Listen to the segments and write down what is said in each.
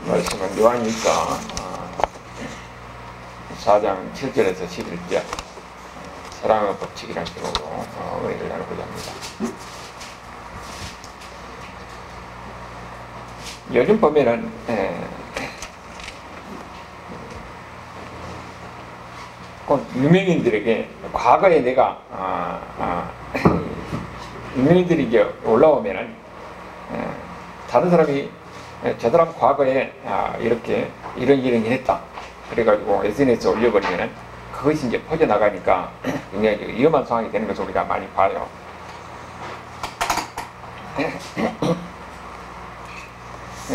말씀은 요한일서 4장 7절에서 11절 사랑의 법칙이라는 제목으로 은혜를 나누고자 합니다. 요즘 보면은 유명인들에게 과거에 내가 유명인들이 이제 올라오면은 다른 사람이 저 사람 과거에 이렇게 이런 했다 그래가지고 SNS에 올려버리면은 그것이 이제 퍼져나가니까 굉장히 위험한 상황이 되는 것을 우리가 많이 봐요.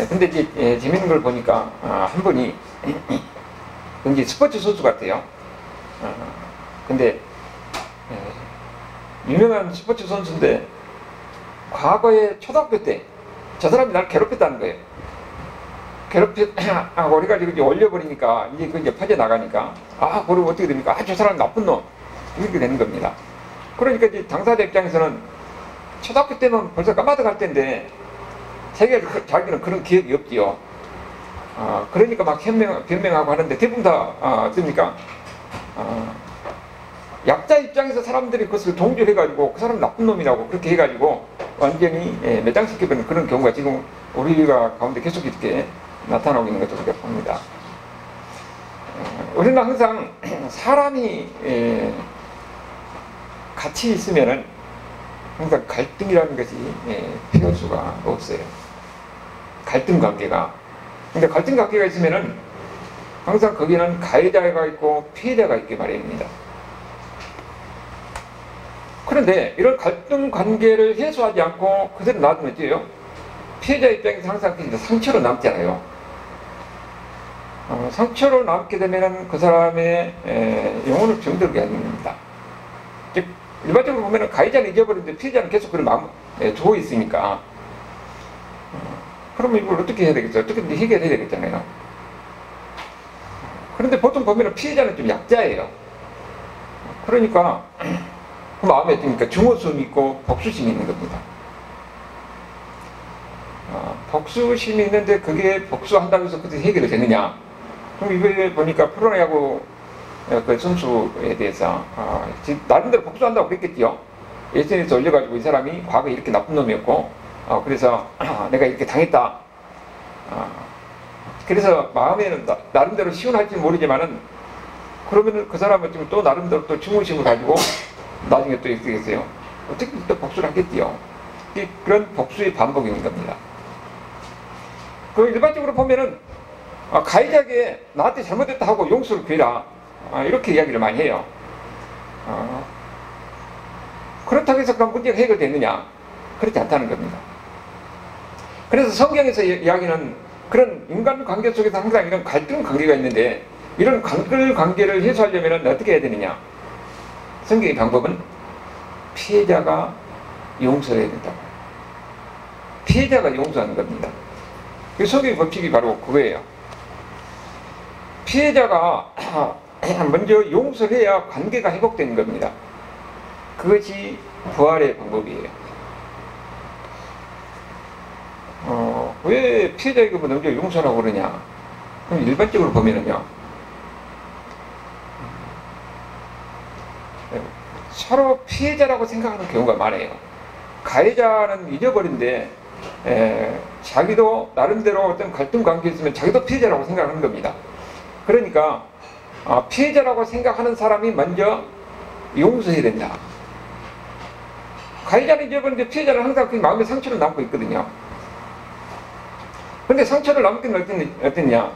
근데 이제 재밌는 걸 보니까 한 분이 굉장히 스포츠 선수 같아요. 근데 유명한 스포츠 선수인데 과거에 초등학교 때 저 사람이 나를 괴롭혔다는 거예요. 괴롭혔다고 그래가지고 이제 올려버리니까 이제 그 이제 퍼져나가니까 그럼 어떻게 됩니까? 저 사람 나쁜 놈 이렇게 되는 겁니다. 그러니까 이제 당사자 입장에서는 초등학교 때는 벌써 까마득할 때인데 자기는 그런 기억이 없지요. 그러니까 막 변명하고 하는데 대부분 다 어떻습니까? 약자 입장에서 사람들이 그것을 동조해가지고 그 사람 나쁜 놈이라고 그렇게 해가지고 완전히 매장시켜버리는 그런 경우가 지금 우리가 가운데 계속 이렇게 나타나고 있는 것으로 우리가 봅니다. 우리는 항상 사람이 같이 있으면은 항상 갈등이라는 것이 피할 수가 없어요. 갈등 관계가. 근데 갈등 관계가 있으면은 항상 거기는 가해자가 있고 피해자가 있기 마련입니다. 그런데 이런 갈등 관계를 해소하지 않고 그대로 놔두면 어때요? 피해자 입장에서 항상 상처로 남잖아요. 상처로 남게 되면 그 사람의 영혼을 병들게 하는 겁니다. 즉 일반적으로 보면 가해자는 잊어버리는데 피해자는 계속 그런 마음에 두고 있으니까 그러면 이걸 어떻게 해야 되겠어요? 어떻게 해결해야 되겠잖아요. 그런데 보통 보면 피해자는 좀 약자예요. 그러니까 그 마음에 드니까 증오심이 있고 복수심이 있는 겁니다. 복수심이 있는데 그게 복수한다고 해서 그때 해결이 되느냐? 그럼 이번에 보니까 프로야구 그 선수에 대해서 나름대로 복수한다고 그랬겠지요. SNS에 올려가지고 이 사람이 과거에 이렇게 나쁜 놈이었고 그래서 내가 이렇게 당했다. 그래서 마음에는 나름대로 시원할지 모르지만은 그러면은 그 사람은 지금 또 나름대로 또 증오심을 가지고 나중에 또 이렇게 했어요. 어떻게 또 복수를 하겠지요. 그런 복수의 반복인 겁니다. 그 일반적으로 보면은 가해자에게 나한테 잘못했다 하고 용서를 구해라 이렇게 이야기를 많이 해요. 그렇다고 해서 그런 문제가 해결되느냐? 그렇지 않다는 겁니다. 그래서 성경에서 이야기는 그런 인간관계 속에서 항상 이런 갈등 관계가 있는데 이런 갈등 관계를 해소하려면 어떻게 해야 되느냐? 성경의 방법은 피해자가 용서해야 된다고. 피해자가 용서하는 겁니다. 그 성경의 법칙이 바로 그거예요. 피해자가 먼저 용서를 해야 관계가 회복되는 겁니다. 그것이 부활의 방법이에요. 왜 피해자에게 먼저 용서하라고 그러냐? 그럼 일반적으로 보면은요, 서로 피해자라고 생각하는 경우가 많아요. 가해자는 잊어버린데 자기도 나름대로 어떤 갈등 관계에 있으면 자기도 피해자라고 생각하는 겁니다. 그러니까 피해자라고 생각하는 사람이 먼저 용서해야 된다. 가해자는 잊어버리는데 피해자는 항상 그 마음에 상처를 남고 있거든요. 그런데 상처를 남긴 어땠냐?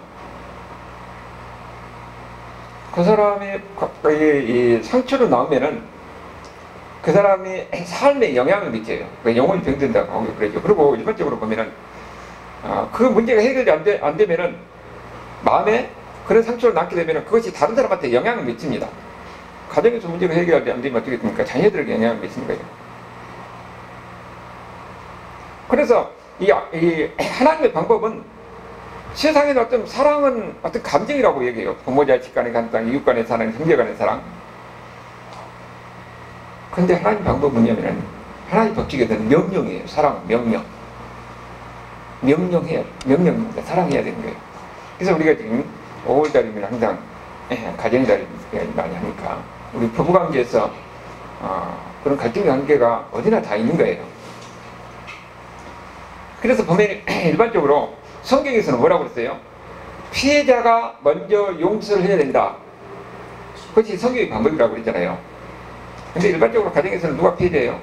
그 사람이 이 상처로 나오면은 그 사람이 삶에 영향을 미쳐요. 영혼이 병든다고 하고 그러죠. 그리고 일반적으로 보면은 그 문제가 해결이 안 되면은 마음에 그런 상처를 남게 되면은 그것이 다른 사람한테 영향을 미칩니다. 가정에서 문제가 해결이 안 되면 어떻게 됩니까? 자녀들에게 영향을 미치는 거예요. 그래서 이 하나님의 방법은 세상에는 어떤 사랑은 어떤 감정이라고 얘기해요. 부모 자식 간의 사랑, 이웃 간의 사랑, 형제 간의 사랑. 근데 하나님 방법은 뭐냐면 하나님 법칙에 대한 명령이에요. 사랑, 명령. 명령입니다. 사랑해야 되는 거예요. 그래서 우리가 지금 5월달이면 항상 가정달 많이 하니까 우리 부부관계에서 그런 갈등관계가 어디나 다 있는 거예요. 그래서 보면 일반적으로 성경에서는 뭐라고 그랬어요? 피해자가 먼저 용서를 해야 된다. 그것이 성경의 방법이라고 그랬잖아요. 근데 일반적으로 가정에서는 누가 피해자예요?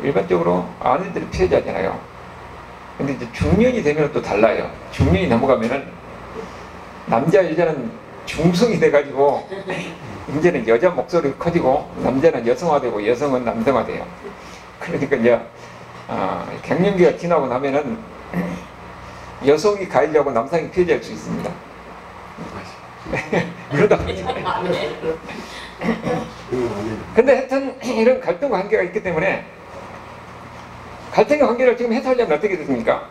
일반적으로 아내들이 피해자잖아요. 근데 이제 중년이 되면 또 달라요. 중년이 넘어가면은 남자 여자는 중성이 돼가지고 이제는 여자 목소리가 커지고 남자는 여성화되고 여성은 남성화돼요. 그러니까 이제 갱년기가 지나고 나면은 여성이 가해자고 남성이 피해자일 수 있습니다. 그러다 보니까. 근데 하여튼 이런 갈등 관계가 있기 때문에 갈등의 관계를 지금 해소하려면 어떻게 됐습니까?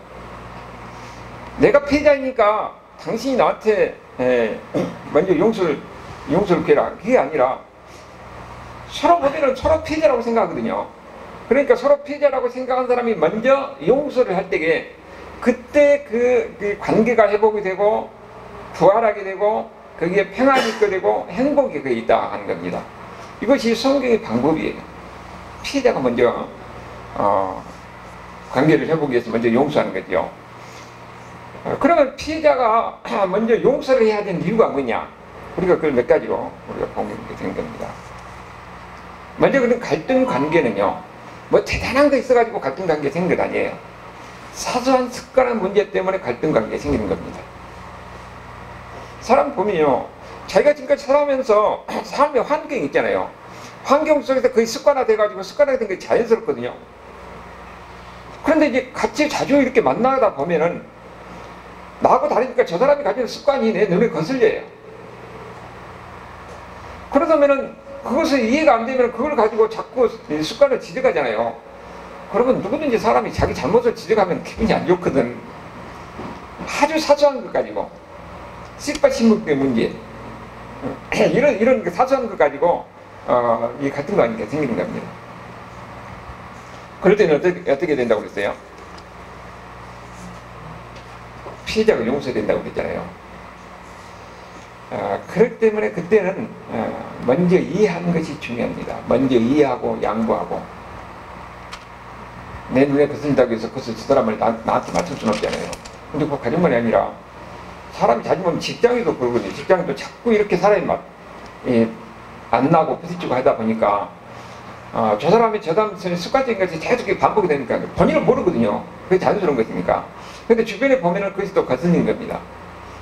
내가 피해자이니까 당신이 나한테 먼저 용서를 구해라. 그게 아니라 서로 보면은 서로 피해자라고 생각하거든요. 그러니까 서로 피해자라고 생각한 사람이 먼저 용서를 할 때에 그때 그 관계가 회복이 되고 부활하게 되고 거기에 평안이 있게 되고 행복이 거기에 있다 하는 겁니다. 이것이 성경의 방법이에요. 피해자가 먼저 관계를 회복하기 위해서 먼저 용서하는 거죠. 그러면 피해자가 먼저 용서를 해야 되는 이유가 뭐냐? 우리가 그걸 몇 가지로 우리가 보게 된 겁니다. 먼저 그런 갈등 관계는요, 뭐 대단한 거 있어가지고 갈등 관계 생긴 것 아니에요. 사소한 습관한 문제 때문에 갈등 관계 생기는 겁니다. 사람 보면요, 자기가 지금까지 살아오면서 삶의 환경이 있잖아요. 환경 속에서 거의 습관화돼가지고 습관화된 게 자연스럽거든요. 그런데 이제 같이 자주 이렇게 만나다 보면은 나하고 다르니까 저 사람이 가진 습관이 내 눈에 거슬려요. 그러다면은 그것을 이해가 안 되면 그걸 가지고 자꾸 습관을 지적하잖아요. 그러면 누구든지 사람이 자기 잘못을 지적하면 기분이 안 좋거든. 아주 사소한 것 가지고 씹바심목의 문제 이런 사소한 것 가지고 이 같은 관계가 생기는 겁니다. 그럴 때는 어떻게 된다고 그랬어요? 피해자가 용서된다고 그랬잖아요. 그렇기 때문에 그때는 먼저 이해하는 것이 중요합니다. 먼저 이해하고 양보하고. 내 눈에 거슬린다고 해서 그것을 저 사람을 나한테 맞출 수는 없잖아요. 근데 그 가정만이 아니라 사람이 자주 보면 직장에도 그러거든요. 직장에도 자꾸 이렇게 사람이 안 나고 부딪히고 하다 보니까 저 사람이 저 사람 습관적인 것이 계속 반복이 되니까 본인은 모르거든요. 그게 자연스러운 것이니까. 근데 주변에 보면은 그것이 또 거슬리는 겁니다.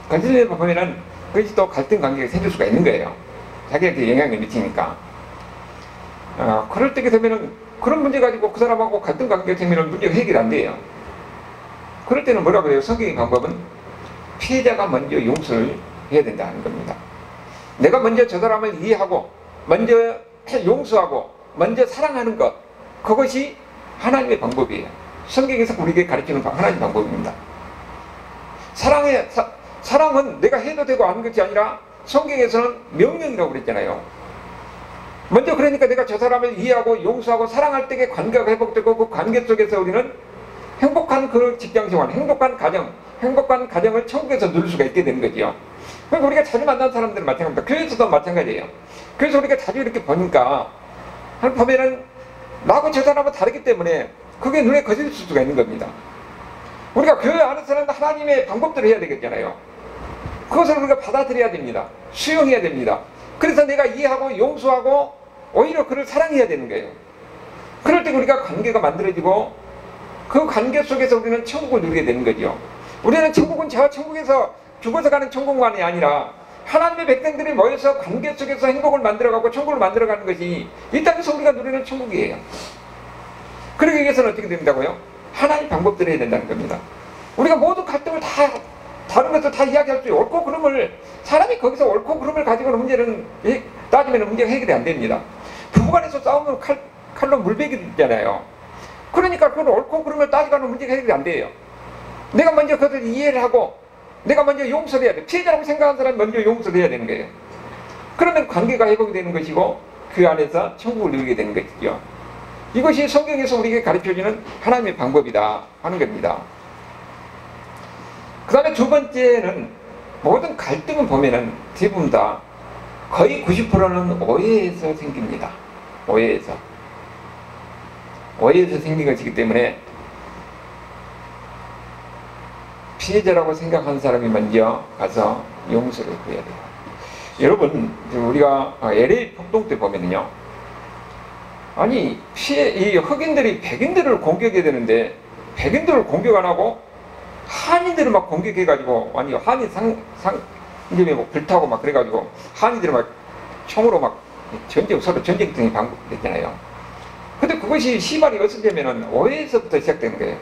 거슬리는 거 보면은 그것이 또 갈등 관계가 생길 수가 있는 거예요. 자기한테 영향을 미치니까. 그럴 때게 되면은 그런 문제 가지고 그 사람하고 갈등 관계가 생기면 문제가 해결 안 돼요. 그럴 때는 뭐라고 해요? 성경의 방법은 피해자가 먼저 용서를 해야 된다는 겁니다. 내가 먼저 저 사람을 이해하고 먼저 용서하고 먼저 사랑하는 것, 그것이 하나님의 방법이에요. 성경에서 우리에게 가르치는 하나님의 방법입니다. 사랑은 내가 해도 되고 하는 것이 아니라 성경에서는 명령이라고 그랬잖아요. 먼저 그러니까 내가 저 사람을 이해하고 용서하고 사랑할 때에 관계가 회복되고 그 관계 속에서 우리는 행복한 그 직장생활, 행복한 가정을 천국에서 누릴 수가 있게 되는 거죠. 그러니까 우리가 자주 만나는 사람들은 마찬가지입니다. 교회에서도 마찬가지예요. 그래서 우리가 자주 이렇게 보니까 보면은 나하고 저 사람은 다르기 때문에 그게 눈에 거슬릴 수가 있는 겁니다. 우리가 교회 안에서는 하나님의 방법대로 해야 되겠잖아요. 그것을 우리가 받아들여야 됩니다. 수용해야 됩니다. 그래서 내가 이해하고 용서하고 오히려 그를 사랑해야 되는 거예요. 그럴 때 우리가 관계가 만들어지고 그 관계 속에서 우리는 천국을 누리게 되는 거죠. 우리는 천국은 저 천국에서 죽어서 가는 천국만이 아니라 하나님의 백성들이 모여서 관계 속에서 행복을 만들어가고 천국을 만들어가는 것이 이 땅에서 우리가 누리는 천국이에요. 그러기 위해서는 어떻게 된다고요? 하나님 방법대로 해야 된다는 겁니다. 우리가 모든 갈등을 다른 것도 다 이야기할 수 있고 옳고 그름을 사람이 거기서 옳고 그름을 가지고는 문제는 따지면 문제가 해결이 안 됩니다. 부부간에서 싸우면 칼로 물베기잖아요. 그러니까 그걸 옳고 그름을 따지고는 문제가 해결이 안 돼요. 내가 먼저 그것을 이해를 하고 내가 먼저 용서를 해야 돼. 피해자라고 생각하는 사람이 먼저 용서를 해야 되는 거예요. 그러면 관계가 회복이 되는 것이고 그 안에서 천국을 누리게 되는 것이죠. 이것이 성경에서 우리에게 가르쳐주는 하나님의 방법이다 하는 겁니다. 그 다음에 두 번째는 모든 갈등을 보면은 대부분 다 거의 90%는 오해에서 생깁니다. 오해에서 생긴 것이기 때문에 피해자라고 생각하는 사람이 먼저 가서 용서를 구해야 돼요. 여러분, 우리가 LA 폭동 때 보면은요, 아니 이 흑인들이 백인들을 공격해야 되는데 백인들을 공격 안 하고 한인들을 막 공격해가지고, 아니 한인 상점에 뭐 불타고 막 그래가지고 한인들을 막 총으로 막 서로 전쟁등이 반복됐잖아요. 근데 그것이 시발이 어떻게 되면은 오해에서부터 시작되는 거예요.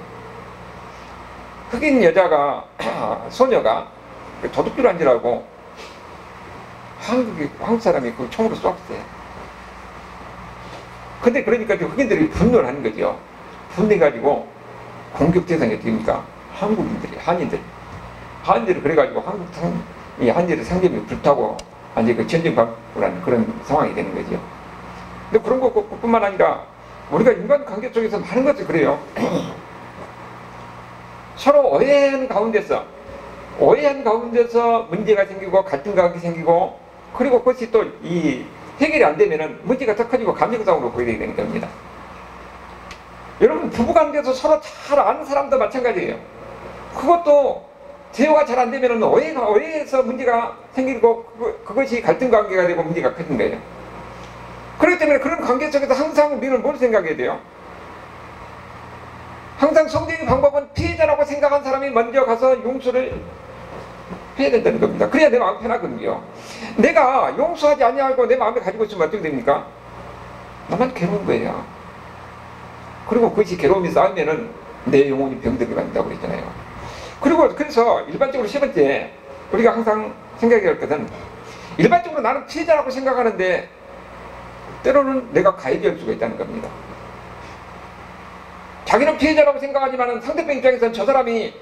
흑인 여자가 소녀가 도둑질 한 줄 알고 한국 사람이 그 총으로 쏘았어요. 근데 그러니까 흑인들이 분노를 하는 거죠. 분노해가지고 공격 대상이 됩니까? 한국인들이, 한인들이 그래가지고 한인들의 상점이 불타고 완전히 그 전쟁 방불하는 그런 상황이 되는 거죠. 근데 그런 것뿐만 아니라 우리가 인간관계 속에서 많은 것들이 그래요. 서로 오해하는 가운데서 문제가 생기고 갈등이 생기고, 그리고 그것이 또 이 해결이 안 되면은 문제가 더 커지고 감정상으로 보이게 되는 겁니다. 여러분, 부부관계에서 서로 잘 아는 사람도 마찬가지예요. 그것도 대화가 잘 안 되면은 오해에서 문제가 생기고 그것이 갈등관계가 되고 문제가 커진 거예요. 그렇기 때문에 그런 관계 속에서 항상 우리는 뭘 생각해야 돼요? 항상 성경의 방법은 피해자라고 생각한 사람이 먼저 가서 용서를 해야 된다는 겁니다. 그래야 내 마음 편하거든요. 내가 용서하지 아니하고 내 마음에 가지고 있으면 어떻게 됩니까? 나만 괴로운 거예요. 그리고 그것이 괴로움이 쌓이면은 내 영혼이 병들게 만든다고 그랬잖아요. 그래서 일반적으로 세 번째, 우리가 항상 생각해야 할 것은, 일반적으로 나는 피해자라고 생각하는데 때로는 내가 가해자일 수가 있다는 겁니다. 자기는 피해자라고 생각하지만 상대편 입장에서는 저 사람이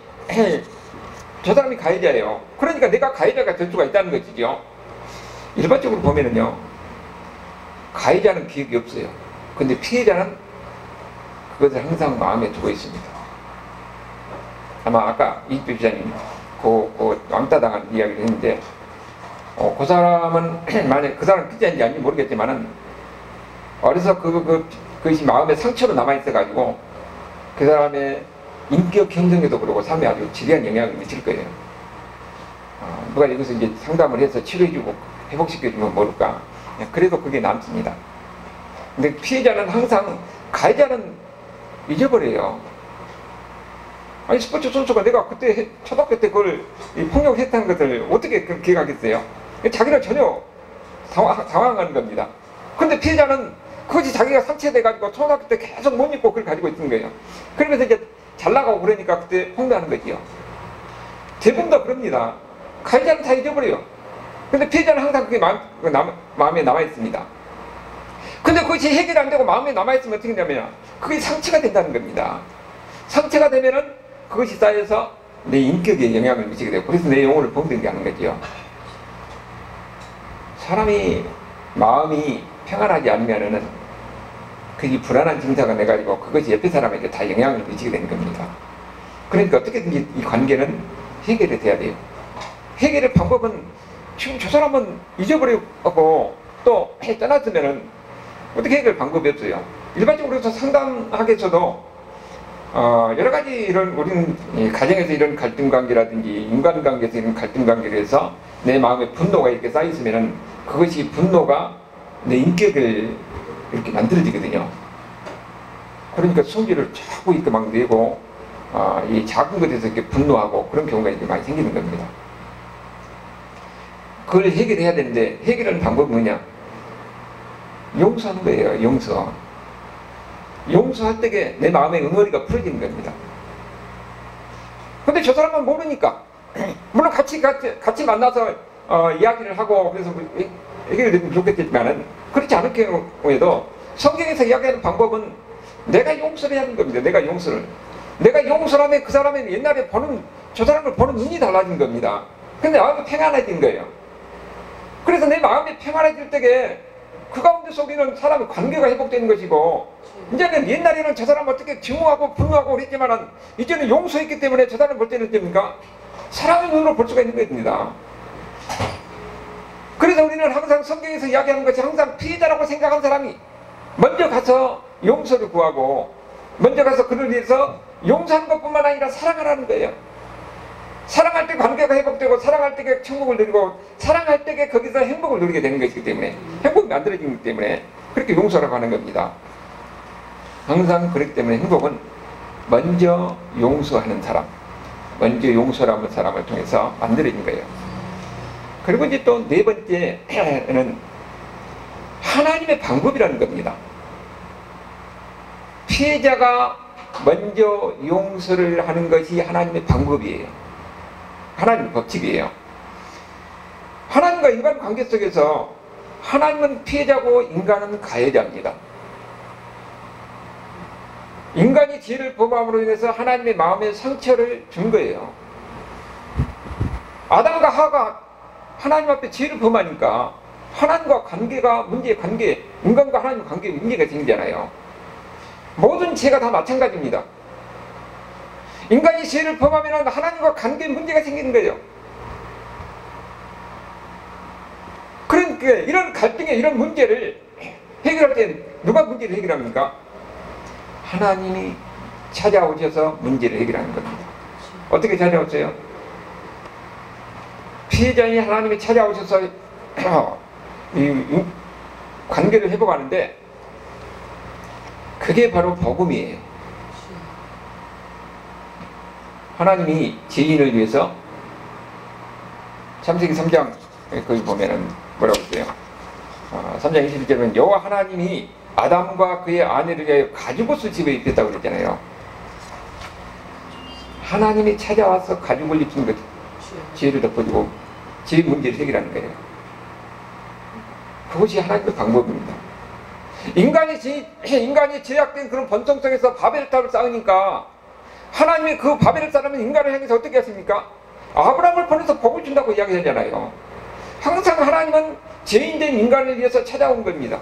가해자예요. 그러니까 내가 가해자가 될 수가 있다는 것이죠. 일반적으로 보면은요, 가해자는 기억이 없어요. 근데 피해자는 그것을 항상 마음에 두고 있습니다. 아마 아까 이익주 기자님 그 왕따 당한 이야기를 했는데, 그 사람은 만약 그 사람 피해자인지 아닌지 모르겠지만은 어려서 그것이 마음에 상처로 남아 있어가지고 그 사람의 인격 형성에도 그러고 삶에 아주 지대한 영향을 미칠 거예요. 누가 여기서 이제 상담을 해서 치료해주고 회복시켜주면 모를까. 그래도 그게 남습니다. 근데 피해자는 항상, 가해자는 잊어버려요. 아니 스포츠 선수가 내가 그때 초등학교 때 그걸 폭력을 했다는 것을 어떻게 기억하겠어요? 자기는 전혀 당황하는 겁니다. 근데 피해자는 그것이 자기가 상처돼가지고 초등학교 때 계속 못 잊고 그걸 가지고 있는 거예요. 그러면서 이제 잘 나가고 그러니까 그때 폭로하는 거지요. 대부분 다 그럽니다. 가해자는 다 잊어버려요. 근데 피해자는 항상 그게 마음에 남아있습니다. 근데 그것이 해결이 안 되고 마음에 남아있으면 어떻게 되냐면 그게 상처가 된다는 겁니다. 상처가 되면은 그것이 쌓여서 내 인격에 영향을 미치게 되고, 그래서 내 영혼을 병들게 하는 거죠. 사람이 마음이 평안하지 않으면은 그게 불안한 증상을 내가지고 그것이 옆에 사람에게 다 영향을 미치게 되는 겁니다. 그러니까 어떻게든지 이 관계는 해결이 돼야 돼요. 해결의 방법은, 지금 저 사람은 잊어버리고 또 떠났으면은 어떻게 해결 방법이 없어요. 일반적으로 상담학에서도 여러 가지 이런, 우리는 가정에서 이런 갈등 관계라든지 인간관계에서 이런 갈등 관계를 해서 내 마음에 분노가 이렇게 쌓여있으면은 그것이 분노가 내 인격을 이렇게 만들어지거든요. 그러니까 성질을 자꾸 이렇게 막 내고, 이 작은 것에서 이렇게 분노하고 그런 경우가 이렇게 많이 생기는 겁니다. 그걸 해결해야 되는데, 해결하는 방법은 뭐냐? 용서하는 거예요. 용서할 때에 내 마음의 응어리가 풀어지는 겁니다. 근데 저 사람은 모르니까, 물론 같이 만나서 이야기를 하고 그래서 해결되면 좋겠지만은, 그렇지 않을 경우에도 성경에서 이야기하는 방법은 내가 용서를 하는 겁니다. 내가 용서를 하면 그 사람의 옛날에 저 사람을 보는 눈이 달라진 겁니다. 근데 마음이 평안해진 거예요. 그래서 내 마음이 평안해질 때에 그 가운데서 우리는 사람의 관계가 회복되는 것이고, 이제는 옛날에는 저 사람 어떻게 증오하고 분노하고 그랬지만은 이제는 용서했기 때문에 저 사람 볼 때는 됩니까? 사랑의 눈으로 볼 수가 있는 것입니다. 그래서 우리는 항상 성경에서 이야기하는 것이 항상 피해자라고 생각한 사람이 먼저 가서 용서를 구하고 먼저 가서 그를 위해서 용서하는 것뿐만 아니라 사랑하라는 거예요. 사랑할 때 관계가 회복되고 사랑할 때 천국을 누리고 사랑할 때 거기서 행복을 누리게 되는 것이기 때문에 행복이 만들어지기 때문에 그렇게 용서라고 하는 겁니다. 항상 그렇기 때문에 행복은 먼저 용서하는 사람, 먼저 용서라는 사람을 통해서 만들어진 거예요. 그리고 이제 또 네 번째는 하나님의 방법이라는 겁니다. 피해자가 먼저 용서를 하는 것이 하나님의 방법이에요. 하나님의 법칙이에요. 하나님과 인간 관계 속에서 하나님은 피해자고 인간은 가해자입니다. 인간이 죄를 범함으로 인해서 하나님의 마음에 상처를 준 거예요. 아담과 하가 하나님 앞에 죄를 범하니까 하나님과 관계가 인간과 하나님 관계에 문제가 생기잖아요. 모든 죄가 다 마찬가지입니다. 인간이 죄를 범하면 하나님과 관계에 문제가 생기는 거예요. 그러니까 이런 갈등에 이런 문제를 해결할 때 누가 문제를 해결합니까? 하나님이 찾아오셔서 문제를 해결하는 겁니다. 어떻게 찾아오세요? 피해자인 하나님이 찾아오셔서 이 관계를 회복하는데 그게 바로 복음이에요. 하나님이 죄인을 위해서 창세기 3장 거기 보면은 뭐라고 했어요? 3장 21절은 여호와 하나님이 아담과 그의 아내를 위하여 가죽옷을 집에 입혔다고 그랬잖아요. 하나님이 찾아와서 가죽을 입힌 거죠. 죄를 덮어주고 죄 문제를 해결하는 거예요. 그것이 하나님의 방법입니다. 인간이 제약된 그런 본성 속에서 바벨탑을 쌓으니까 하나님이 그 바벨을 쌓으면 인간을 향해서 어떻게 하십니까? 아브라함을 보내서 복을 준다고 이야기하잖아요. 항상 하나님은 죄인된 인간을 위해서 찾아온 겁니다.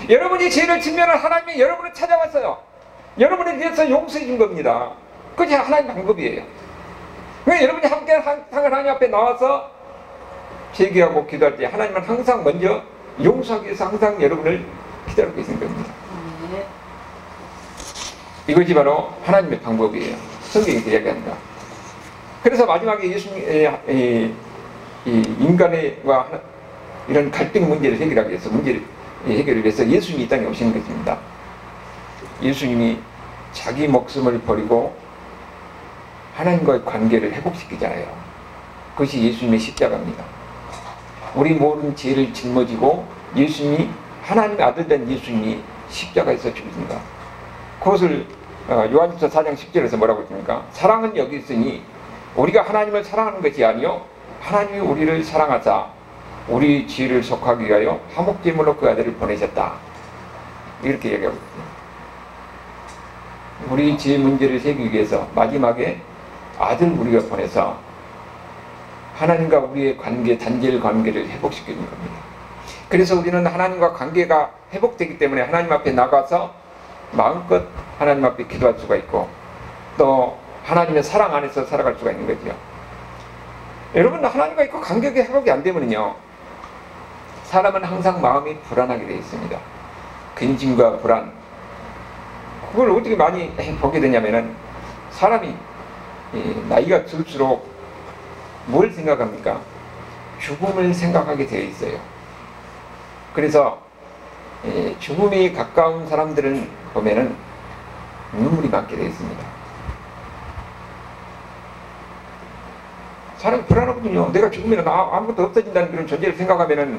여러분이 죄를 지면 하나님이 여러분을 찾아왔어요. 여러분을 위해서 용서해 준 겁니다. 그것이 하나님 방법이에요. 왜 여러분이 함께 하나님 앞에 나와서 제기하고 기도할 때 하나님은 항상 먼저 용서하기 위해서 항상 여러분을 기다리고 계신 겁니다. 이것이 바로 하나님의 방법이에요. 성경이 이야기합니다. 그래서 마지막에 예수님 인간과 이런 갈등 문제를 해결하기 위해서 해결을 위해서 예수님이 이 땅에 오신 것입니다. 예수님이 자기 목숨을 버리고 하나님과의 관계를 회복시키잖아요. 그것이 예수님의 십자가입니다. 우리 모든 죄를 짊어지고 예수님이 하나님의 아들 된 예수님이 십자가에서 죽으신다. 그것을 요한일서 4장 10절에서 뭐라고 했습니까? 사랑은 여기 있으니 우리가 하나님을 사랑하는 것이 아니요 하나님이 우리를 사랑하사 우리 죄를 속하기 위하여 화목제물로 그 아들을 보내셨다. 이렇게 얘기하고 있습니다. 우리 죄 문제를 해결하기 위해서 마지막에 아들 우리가 보내서 하나님과 우리의 관계, 단절 관계를 회복시키는 겁니다. 그래서 우리는 하나님과 관계가 회복되기 때문에 하나님 앞에 나가서 마음껏 하나님 앞에 기도할 수가 있고 또 하나님의 사랑 안에서 살아갈 수가 있는 거죠. 여러분, 하나님과 있고 관계가 회복이 안 되면요 사람은 항상 마음이 불안하게 되어 있습니다. 근심과 불안, 그걸 어떻게 많이 보게 되냐면은 사람이 나이가 들수록 뭘 생각합니까? 죽음을 생각하게 되어 있어요. 그래서 죽음이 가까운 사람들은 보면은 눈물이 많게 되어 있습니다. 사람이 불안하거든요. 내가 죽으면 아무것도 없어진다는 그런 존재를 생각하면은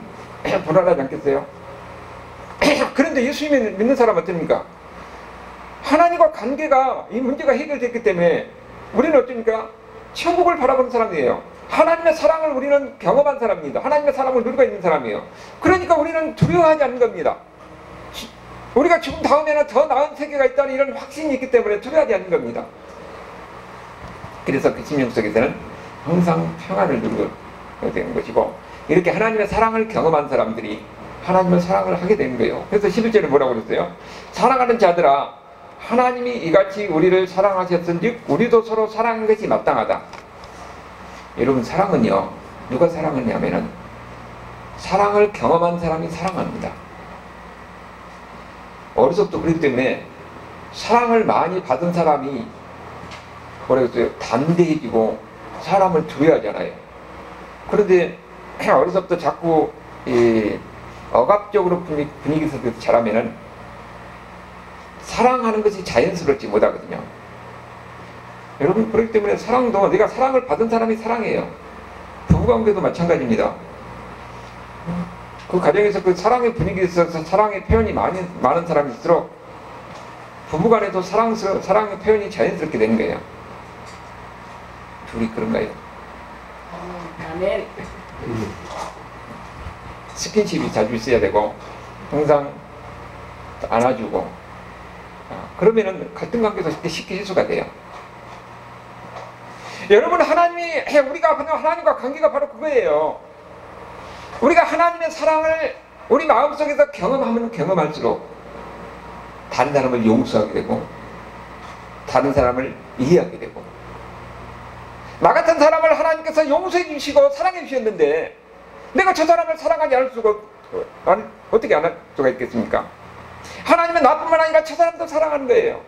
불안하지 않겠어요? 그런데 예수님을 믿는 사람은 어떻습니까? 하나님과 관계가 이 문제가 해결됐기 때문에 우리는 어떻습니까? 천국을 바라보는 사람이에요. 하나님의 사랑을 우리는 경험한 사람입니다. 하나님의 사랑을 누리고 있는 사람이에요. 그러니까 우리는 두려워하지 않는 겁니다. 우리가 죽은 다음에는 더 나은 세계가 있다는 이런 확신이 있기 때문에 두려워하지 않는 겁니다. 그래서 그 심령 속에서는 항상 평안을 누리게 되는 것이고, 이렇게 하나님의 사랑을 경험한 사람들이 하나님을 사랑을 하게 되는 거예요. 그래서 11절에 뭐라고 그랬어요? 사랑하는 자들아, 하나님이 이같이 우리를 사랑하셨은즉 우리도 서로 사랑하는 것이 마땅하다. 여러분, 사랑은요, 누가 사랑하냐면은 사랑을 경험한 사람이 사랑합니다. 어려서부터 그렇기 때문에 사랑을 많이 받은 사람이 뭐라고 했어요? 담대해지고 사람을 두려워하잖아요. 그런데 어려서부터 자꾸 억압적으로 분위기 속에서 자라면은 사랑하는 것이 자연스럽지 못하거든요. 여러분, 그렇기 때문에 사랑도 내가 사랑을 받은 사람이 사랑해요. 부부관계도 마찬가지입니다. 그 가정에서 그 사랑의 분위기에 있어서 사랑의 표현이 많은 사람일수록 부부간에도 사랑의 표현이 자연스럽게 되는 거예요. 둘이 그런가요? 아멘. 스킨십이 자주 있어야 되고 항상 안아주고, 그러면은 갈등 관계도 쉽게 해소가 돼요. 여러분, 우리가 하나님과 관계가 바로 그거예요. 우리가 하나님의 사랑을 우리 마음속에서 경험하면 경험할수록 다른 사람을 용서하게 되고 다른 사람을 이해하게 되고, 나 같은 사람을 하나님께서 용서해 주시고 사랑해 주셨는데 내가 저 사람을 사랑하지 않을 수가 어떻게 안 할 수가 있겠습니까? 하나님은 나뿐만 아니라 저 사람도 사랑하는 거예요.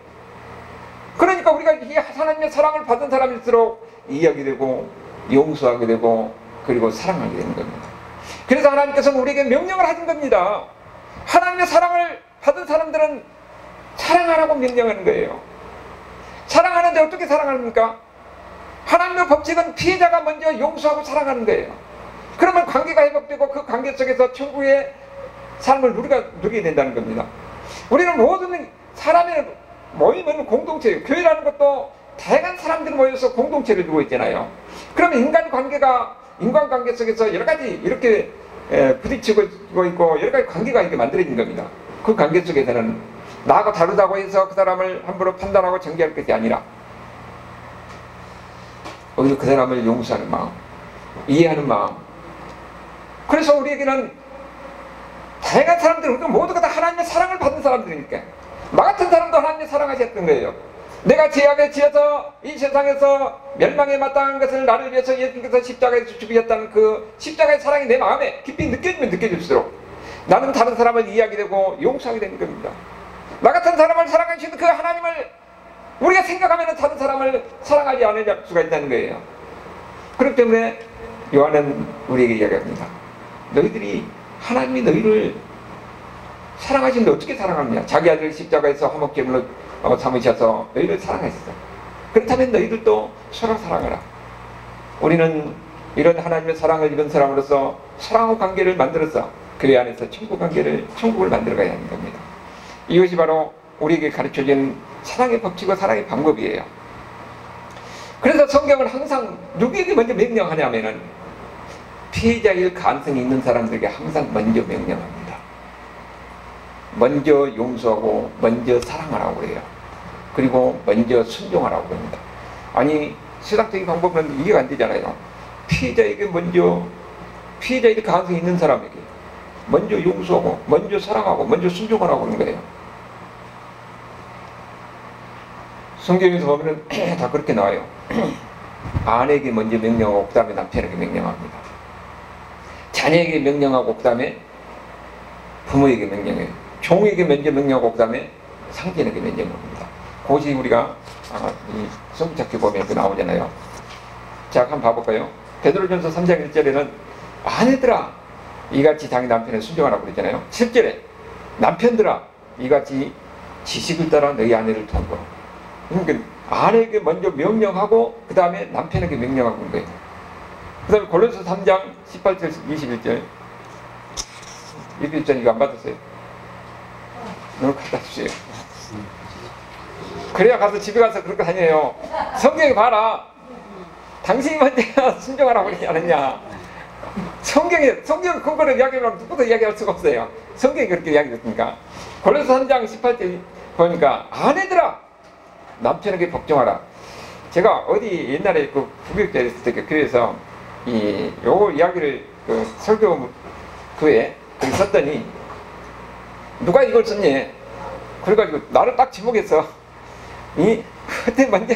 그러니까 우리가 이 하나님의 사랑을 받은 사람일수록 이해하게 되고 용서하게 되고 그리고 사랑하게 되는 겁니다. 그래서 하나님께서는 우리에게 명령을 하신 겁니다. 하나님의 사랑을 받은 사람들은 사랑하라고 명령하는 거예요. 사랑하는데 어떻게 사랑합니까? 하나님의 법칙은 피해자가 먼저 용서하고 사랑하는 거예요. 그러면 관계가 회복되고 그 관계 속에서 천국의 삶을 누리게 된다는 겁니다. 우리는 모든 사람의 모임은 공동체예요. 교회라는 것도 다양한 사람들이 모여서 공동체를 두고 있잖아요. 그러면 인간관계 속에서 여러 가지 이렇게 부딪히고 있고 여러 가지 관계가 이렇게 만들어진 겁니다. 그 관계 속에서는 나하고 다르다고 해서 그 사람을 함부로 판단하고 정죄할 것이 아니라 오히려 그 사람을 용서하는 마음, 이해하는 마음. 그래서 우리에게는 다양한 사람들, 우리가 모두가 다 하나님의 사랑을 받은 사람들이니까 나 같은 사람도 하나님의 사랑하셨던 거예요. 내가 죄악에 지어서 이 세상에서 멸망에 마땅한 것을 나를 위해서 예수님께서 십자가에서 죽으셨다는 그 십자가의 사랑이 내 마음에 깊이 느껴지면 느껴질수록 나는 다른 사람을 이해하게 되고 용서하게 되는 겁니다. 나 같은 사람을 사랑하시는 그 하나님을 우리가 생각하면 다른 사람을 사랑하지 않을 수가 있다는 거예요. 그렇기 때문에 요한은 우리에게 이야기합니다. 너희들이 하나님이 너희를 사랑하시는데 어떻게 사랑하느냐? 자기 아들 십자가에서 화목제물로 삼으셔서 너희를 사랑하셨어. 그렇다면 너희들도 서로 사랑하라. 우리는 이런 하나님의 사랑을 입은 사람으로서 사랑의 관계를 만들어서 교회 안에서 천국을 만들어가야 하는 겁니다. 이것이 바로 우리에게 가르쳐진 사랑의 법칙과 사랑의 방법이에요. 그래서 성경은 항상 누구에게 먼저 명령하냐면은 피해자일 가능성이 있는 사람들에게 항상 먼저 명령합니다. 먼저 용서하고 먼저 사랑하라고 그래요. 그리고 먼저 순종하라고 합니다. 아니, 세상적인 방법은 이해가 안 되잖아요. 피해자일 가능성이 있는 사람에게 먼저 용서하고 먼저 사랑하고 먼저 순종하라고 하는 거예요. 성경에서 보면 다 그렇게 나와요. 아내에게 먼저 명령하고 그 다음에 남편에게 명령합니다. 자녀에게 명령하고 그 다음에 부모에게 명령해요. 종에게 먼저 명령하고 그 다음에 상전에게 명령합니다. 그것이 우리가 이 성부착기 보면 그 나오잖아요. 자, 한번 봐볼까요? 베드로전서 3장 1절에는 아내들아 이같이 자기 남편에 순종하라고 그랬잖아요. 7절에 남편들아 이같이 지식을 따라 너희 아내를 돕고. 그러니까 아내에게 먼저 명령하고 그 다음에 남편에게 명령하고 있는 거예요. 그 다음에 골로새 3장 18절 21절 21절 이거 안 받았어요? 너무 갖다 주세요. 그래야 가서 집에 가서 그렇게 다녀요. 성경에 봐라. 당신이 먼저 순종하라고 그러지 않았냐. 성경 근거를 이야기하면 누구도 이야기할 수가 없어요. 성경이 그렇게 이야기했으니까. 골로새 3장 18절 보니까 아내들아 남편에게 복종하라. 제가 어디 옛날에 그 부교육자 있을 때 교회에서 요 이야기를 설교 그에 그렇게 썼더니 누가 이걸 썼니? 그래가지고 나를 딱 지목해서 그때 먼저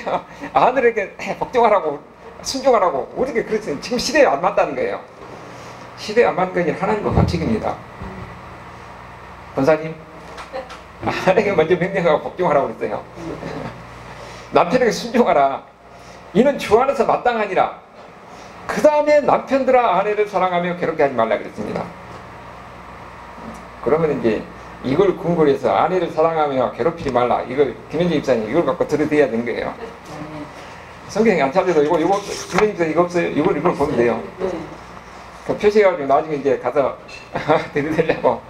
아들에게 복종하라고 순종하라고 어떻게 그랬어요. 지금 시대에 안 맞다는 거예요. 시대에 안 맞는 건 하나님의 법칙입니다. 권사님 아내에게 먼저 명령하고 복종하라고 그랬어요. 남편에게 순종하라. 이는 주 안에서 마땅하니라. 그 다음에 남편들아 아내를 사랑하며 괴롭게 하지 말라 그랬습니다. 그러면 이제 이걸 근거로 해서 아내를 사랑하며 괴롭히지 말라. 이걸 김현진 집사님 이걸 갖고 들으셔야 되는 거예요. 성경에 안 찾아서 이거 김현진 집사님 이거 없어요. 이걸 보면 돼요. 그 표시해가지고 나중에 이제 가서 들으려고.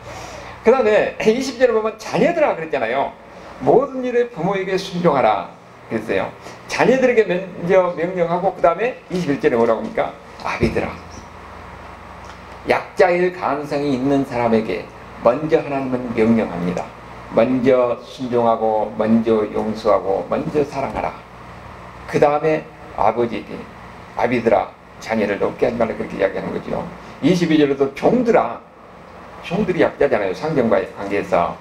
그 다음에 20절에 보면 자녀들아 그랬잖아요. 모든 일에 부모에게 순종하라 그랬어요. 자녀들에게 먼저 명령하고 그 다음에 21절에 뭐라고 합니까? 아비들아 약자일 가능성이 있는 사람에게 먼저 하나님은 명령합니다. 먼저 순종하고 먼저 용서하고 먼저 사랑하라. 그 다음에 아버지에게 아비들아 자녀를 높게 하지 말라 그렇게 이야기하는 거죠. 22절에도 종들이 약자잖아요. 상전과의 관계에서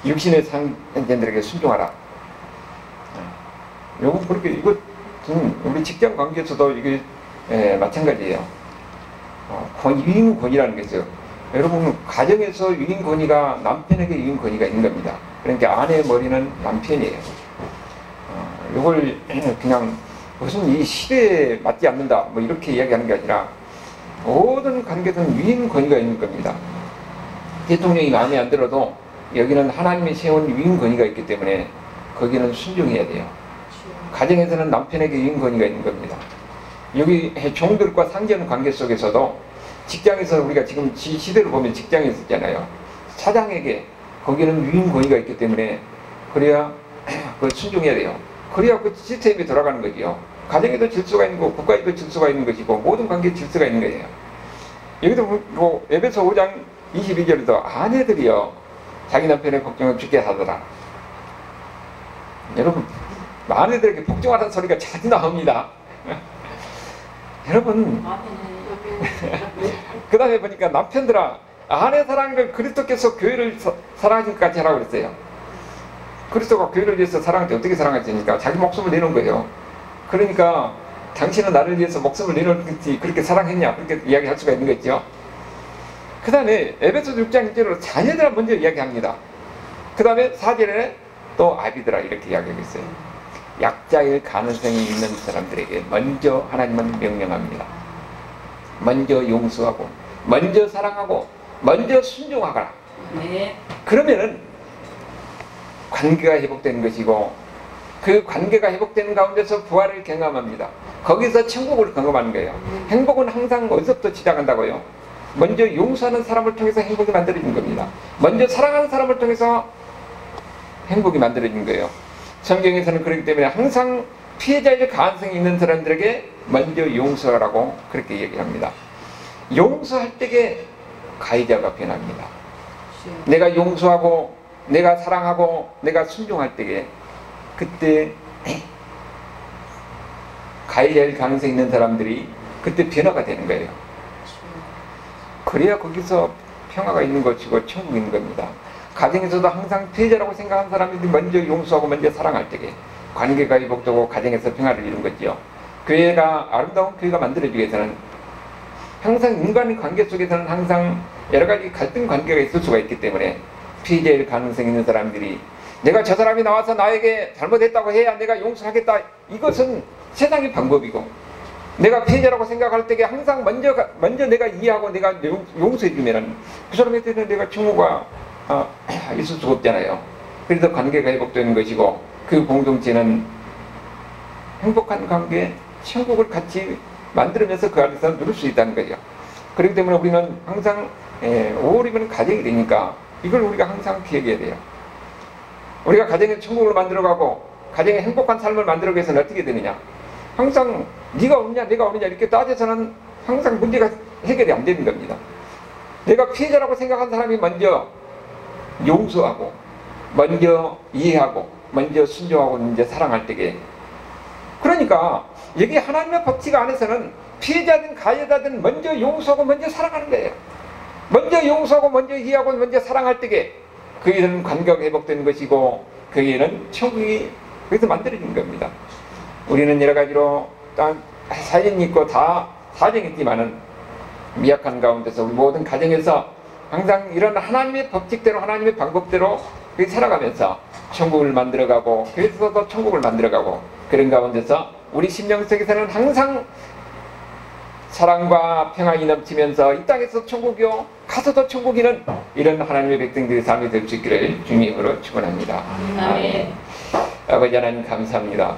육신의 상전들에게 순종하라. 요거 그렇게 이거 우리 직장 관계에서도 이게 마찬가지예요. 유인 권위라는 게 있어요. 여러분 가정에서 유인 권위가 남편에게 유인 권위가 있는 겁니다. 그러니까 아내의 머리는 남편이에요. 이걸 그냥 무슨 이 시대에 맞지 않는다 뭐 이렇게 이야기하는 게 아니라 모든 관계에서는 유인 권위가 있는 겁니다. 대통령이 마음에 안 들어도 여기는 하나님이 세운 유인 권위가 있기 때문에 거기는 순종해야 돼요. 가정에서는 남편에게 유인 권위가 있는 겁니다. 여기 종들과 상전 관계 속에서도 직장에서 우리가 지금 시대를 보면 직장에 있었잖아요. 사장에게 거기는 유인 권위가 있기 때문에 그래야 그 순종해야 돼요. 그래야 그 시스템이 돌아가는 거지요. 가정에도 질서가 있는 거고 국가에도 질서가 있는 것이고 모든 관계에 질서가 있는 거예요. 여기도 뭐 에베소 5장 22절에도 아내들이요 자기 남편의 복종을 죽게 하더라. 여러분 아내들에게 복종하라는 소리가 자주 나옵니다. 여러분 그 다음에 보니까 남편들아 아내 사랑을 그리스도께서 교회를 사랑하신 것 같이 하라고 그랬어요. 그리스도가 교회를 위해서 사랑할 때 어떻게 사랑하십니까? 자기 목숨을 내놓은 거예요. 그러니까 당신은 나를 위해서 목숨을 내놓지 그렇게 사랑했냐 그렇게 이야기할 수가 있는 거죠. 그 다음에 에베소 6장 1절로 자녀들아 먼저 이야기합니다. 그 다음에 4절에 또 아비들아 이렇게 이야기하고 있어요. 약자일 가능성이 있는 사람들에게 먼저 하나님은 명령합니다. 먼저 용서하고 먼저 사랑하고 먼저 순종하거라. 네. 그러면은 관계가 회복되는 것이고 그 관계가 회복되는 가운데서 부활을 경험합니다. 거기서 천국을 경험하는 거예요. 행복은 항상 어디서부터 시작한다고요? 먼저 용서하는 사람을 통해서 행복이 만들어지는 겁니다. 먼저 사랑하는 사람을 통해서 행복이 만들어지는 거예요. 성경에서는 그렇기 때문에 항상 피해자일 가능성이 있는 사람들에게 먼저 용서하라고 그렇게 얘기합니다. 용서할 때에 가해자가 변합니다. 내가 용서하고 내가 사랑하고 내가 순종할 때에 그때 가해자일 가능성이 있는 사람들이 그때 변화가 되는 거예요. 그래야 거기서 평화가 있는 것이고 천국이 있는 겁니다. 가정에서도 항상 피해자라고 생각하는 사람들이 먼저 용서하고 먼저 사랑할 때에 관계가 회복되고 가정에서 평화를 이루는 거죠. 교회가 아름다운 교회가 만들어지기 위해서는 항상 인간의 관계 속에서는 항상 여러 가지 갈등 관계가 있을 수가 있기 때문에 피해자일 가능성이 있는 사람들이 내가 저 사람이 나와서 나에게 잘못했다고 해야 내가 용서하겠다. 이것은 세상의 방법이고 내가 피해자라고 생각할 때에 항상 먼저 내가 이해하고 내가 용서해주면은 그 사람에 대해서 내가 증오가 있을 수가 없잖아요. 그래서 관계가 회복되는 것이고 그 공동체는 행복한 관계, 천국을 같이 만들면서 그 안에서 누릴 수 있다는 거죠. 그렇기 때문에 우리는 항상 오월이면 가정이 되니까 이걸 우리가 항상 기억해야 돼요. 우리가 가정에 천국을 만들어가고 가정에 행복한 삶을 만들어가기 위해서는 어떻게 되느냐, 항상 네가 오느냐 내가 오느냐 이렇게 따져서는 항상 문제가 해결이 안 되는 겁니다. 내가 피해자라고 생각한 사람이 먼저 용서하고 먼저 이해하고 먼저 순종하고 먼저 사랑할 때에, 그러니까 여기 하나님의 법칙 안에서는 피해자든 가해자든 먼저 용서하고 먼저 사랑하는 거예요. 먼저 용서하고 먼저 이해하고 먼저 사랑할 때에 거기에는 관계가 회복되는 것이고 거기에는 천국이 거기서 만들어지는 겁니다. 우리는 여러 가지로 사정이 있고 다 사정이 있지만은 미약한 가운데서 우리 모든 가정에서 항상 이런 하나님의 법칙대로 하나님의 방법대로 살아가면서 천국을 만들어가고 그래서도 천국을 만들어가고 그런 가운데서 우리 심령 속에서는 항상 사랑과 평안이 넘치면서 이 땅에서 천국이요 가서도 천국이는 이런 하나님의 백성들의 삶이 될 수 있기를 주님으로 축원합니다. 아멘. 아버지 하나님 감사합니다.